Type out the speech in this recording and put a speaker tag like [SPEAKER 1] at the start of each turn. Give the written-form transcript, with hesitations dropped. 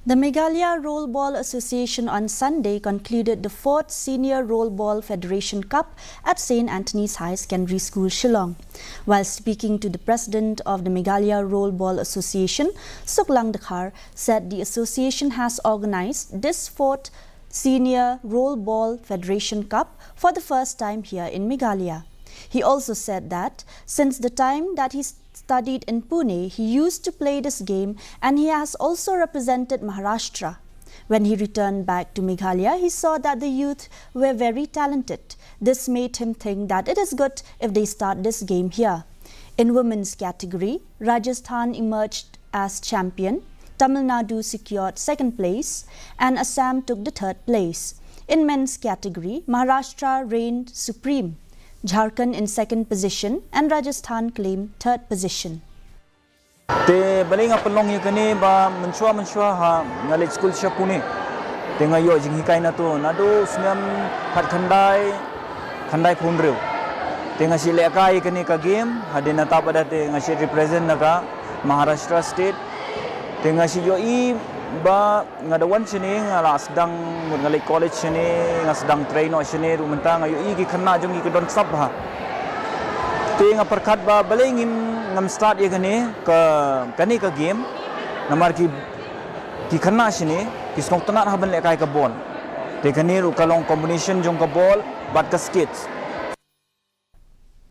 [SPEAKER 1] The Meghalaya Rollerball Association on Sunday concluded the 4th Senior Rollerball Federation Cup at St. Anthony's High Secondary School, Shillong. While speaking to the president of the Meghalaya Rollerball Association, Suklang Dakhar, said the association has organized this 4th Senior Rollerball Federation Cup for the first time here in Meghalaya. He also said that since the time that he studied in Pune, he used to play this game and he has also represented Maharashtra. When he returned back to Meghalaya, he saw that the youth were very talented. This made him think that it is good if they start this game here. In women's category, Rajasthan emerged as champion, Tamil Nadu secured second place and Assam took the third place. In men's category, Maharashtra reigned supreme. Jharkhand in second position and Rajasthan claimed third position.
[SPEAKER 2] Te baling apelong yakani ba menshua ha ngalit school siya Pune. Te ngayo jing hikai na to nado sniam hat khandai khunreu. Te ngasi lekai yakani ka game hadena ta pada te ngasi represent naga Maharashtra state. Te ngasi yo I ba ngadawan sini ngala sedang ngalai college sini ngasdang train no sini rumenta ngayo I ki khanna jong I don sab ha. Te ngaperkhat ba baling ngam start yakani kani ka game namar ki khanna sini kisong tanat haban lekai ka ball. Te kani ru kalong combination jong ka ball bat ka skates.